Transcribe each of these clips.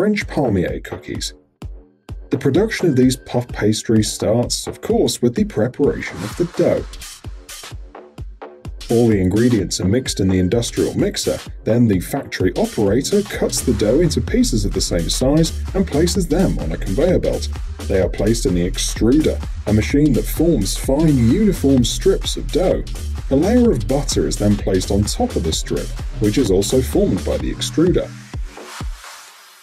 French palmier cookies. The production of these puff pastries starts, of course, with the preparation of the dough. All the ingredients are mixed in the industrial mixer, then the factory operator cuts the dough into pieces of the same size and places them on a conveyor belt. They are placed in the extruder, a machine that forms fine, uniform strips of dough. A layer of butter is then placed on top of the strip, which is also formed by the extruder.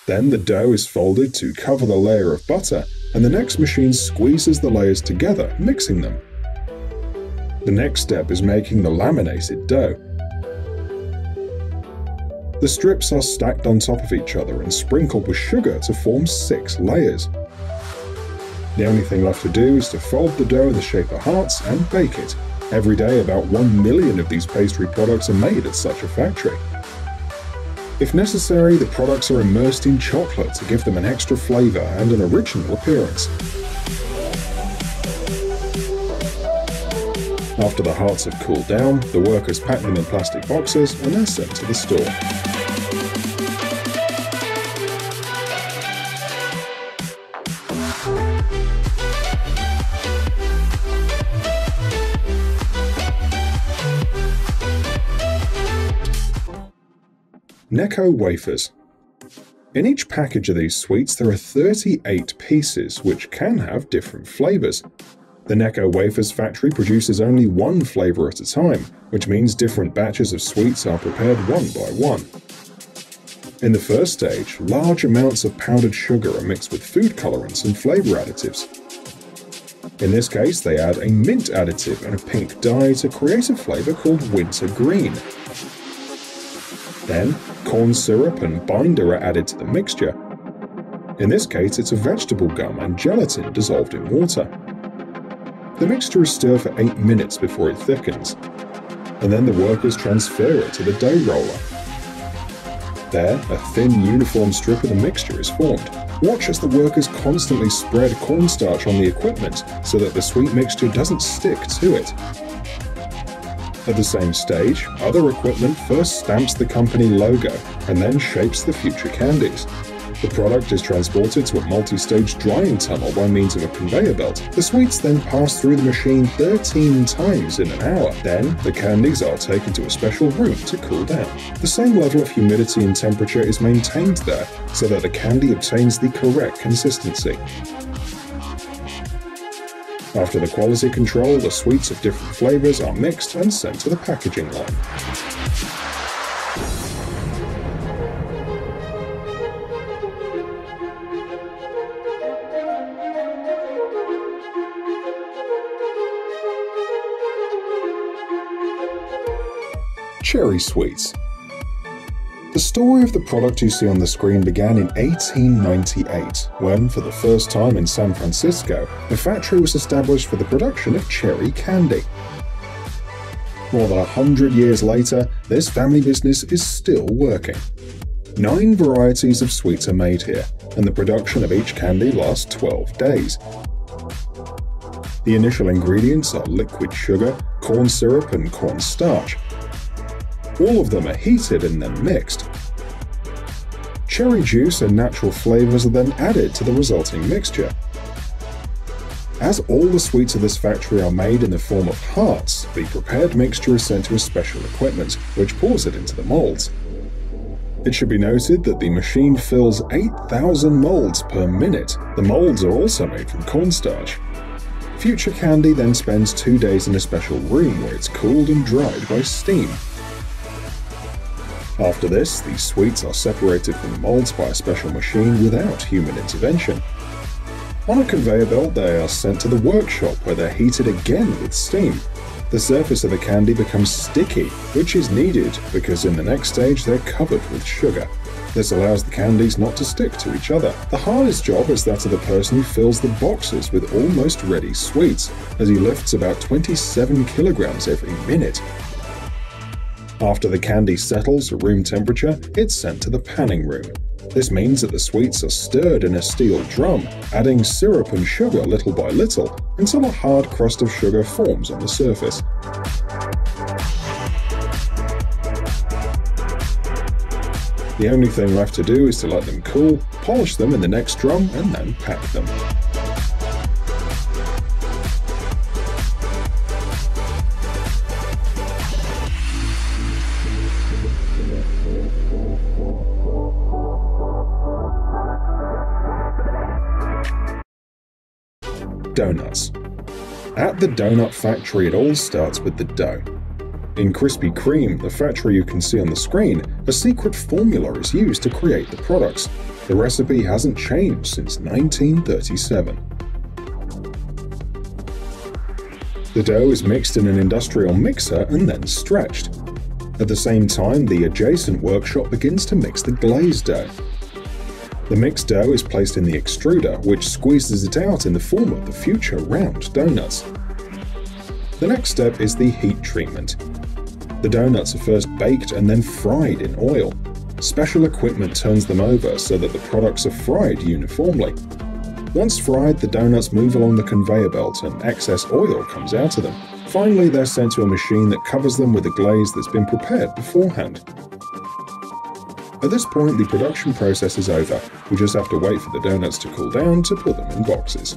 Then the dough is folded to cover the layer of butter, and the next machine squeezes the layers together, mixing them. The next step is making the laminated dough. The strips are stacked on top of each other and sprinkled with sugar to form 6 layers. The only thing left to do is to fold the dough in the shape of hearts and bake it. Every day, about 1 million of these pastry products are made at such a factory. If necessary, the products are immersed in chocolate to give them an extra flavor and an original appearance. After the hearts have cooled down, the workers pack them in plastic boxes and they're sent to the store. Necco wafers. In each package of these sweets there are 38 pieces, which can have different flavors. The Necco Wafers factory produces only one flavor at a time, which means different batches of sweets are prepared one by one. In the first stage, large amounts of powdered sugar are mixed with food colorants and flavor additives. In this case, they add a mint additive and a pink dye to create a flavor called winter green. Then, corn syrup and binder are added to the mixture. In this case, it's a vegetable gum and gelatin dissolved in water. The mixture is stirred for 8 minutes before it thickens, and then the workers transfer it to the dough roller. There, a thin, uniform strip of the mixture is formed. Watch as the workers constantly spread cornstarch on the equipment so that the sweet mixture doesn't stick to it. At the same stage, other equipment first stamps the company logo and then shapes the future candies. The product is transported to a multi-stage drying tunnel by means of a conveyor belt. The sweets then pass through the machine 13 times in an hour. Then, the candies are taken to a special room to cool down. The same level of humidity and temperature is maintained there so that the candy obtains the correct consistency. After the quality control, the sweets of different flavors are mixed and sent to the packaging line. Cherry sweets. The story of the product you see on the screen began in 1898, when, for the first time in San Francisco, a factory was established for the production of cherry candy. More than 100 years later, this family business is still working. 9 varieties of sweets are made here, and the production of each candy lasts 12 days. The initial ingredients are liquid sugar, corn syrup, and cornstarch. All of them are heated and then mixed. Cherry juice and natural flavors are then added to the resulting mixture. As all the sweets of this factory are made in the form of hearts, the prepared mixture is sent to a special equipment, which pours it into the molds. It should be noted that the machine fills 8,000 molds per minute. The molds are also made from cornstarch. Future candy then spends 2 days in a special room where it's cooled and dried by steam. After this, the sweets are separated from the molds by a special machine without human intervention. On a conveyor belt, they are sent to the workshop where they're heated again with steam. The surface of the candy becomes sticky, which is needed because in the next stage they're covered with sugar. This allows the candies not to stick to each other. The hardest job is that of the person who fills the boxes with almost ready sweets, as he lifts about 27 kilograms every minute. After the candy settles at room temperature, it's sent to the panning room. This means that the sweets are stirred in a steel drum, adding syrup and sugar little by little until a hard crust of sugar forms on the surface. The only thing left to do is to let them cool, polish them in the next drum, and then pack them. Donuts. At the donut factory, it all starts with the dough. In Krispy Kreme, the factory you can see on the screen, a secret formula is used to create the products. The recipe hasn't changed since 1937. The dough is mixed in an industrial mixer and then stretched. At the same time, the adjacent workshop begins to mix the glazed dough. The mixed dough is placed in the extruder, which squeezes it out in the form of the future round donuts. The next step is the heat treatment. The donuts are first baked and then fried in oil. Special equipment turns them over so that the products are fried uniformly. Once fried, the donuts move along the conveyor belt and excess oil comes out of them. Finally, they're sent to a machine that covers them with a glaze that's been prepared beforehand. At this point, the production process is over. We just have to wait for the donuts to cool down to put them in boxes.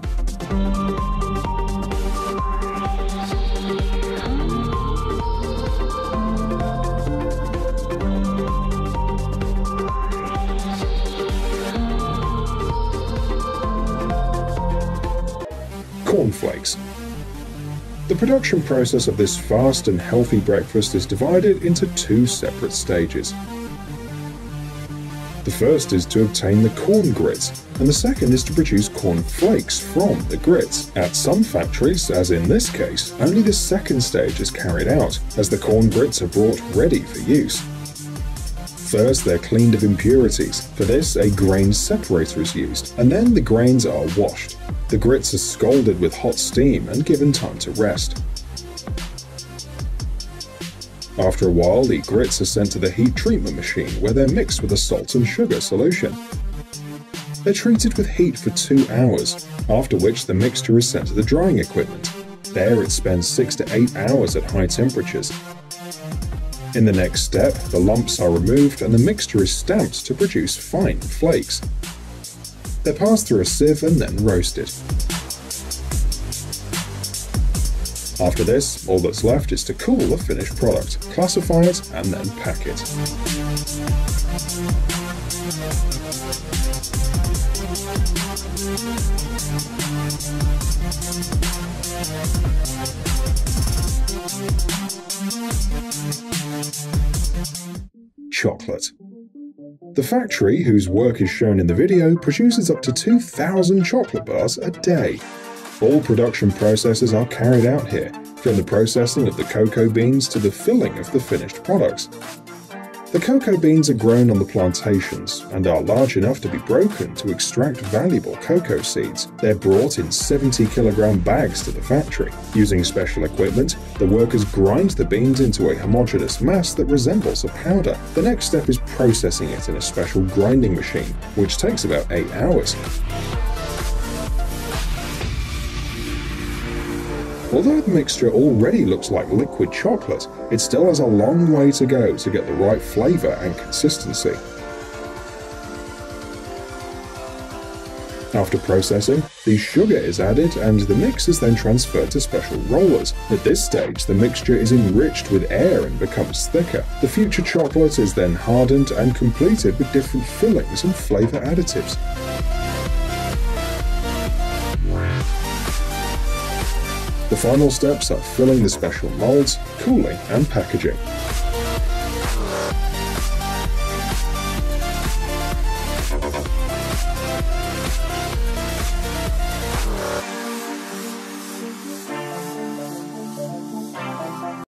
Cornflakes. The production process of this fast and healthy breakfast is divided into two separate stages. The first is to obtain the corn grits, and the second is to produce corn flakes from the grits. At some factories, as in this case, only the second stage is carried out, as the corn grits are brought ready for use. First, they're cleaned of impurities. For this, a grain separator is used, and then the grains are washed. The grits are scalded with hot steam and given time to rest. After a while, the grits are sent to the heat treatment machine where they're mixed with a salt and sugar solution. They're treated with heat for 2 hours, after which the mixture is sent to the drying equipment. There it spends 6 to 8 hours at high temperatures. In the next step, the lumps are removed and the mixture is stamped to produce fine flakes. They're passed through a sieve and then roasted. After this, all that's left is to cool the finished product, classify it, and then pack it. Chocolate. The factory, whose work is shown in the video, produces up to 2,000 chocolate bars a day. All production processes are carried out here, from the processing of the cocoa beans to the filling of the finished products. The cocoa beans are grown on the plantations and are large enough to be broken to extract valuable cocoa seeds. They're brought in 70-kilogram bags to the factory. Using special equipment, the workers grind the beans into a homogeneous mass that resembles a powder. The next step is processing it in a special grinding machine, which takes about 8 hours. Although the mixture already looks like liquid chocolate, it still has a long way to go to get the right flavor and consistency. After processing, the sugar is added and the mix is then transferred to special rollers. At this stage, the mixture is enriched with air and becomes thicker. The future chocolate is then hardened and completed with different fillings and flavor additives. The final steps are filling the special molds, cooling, and packaging.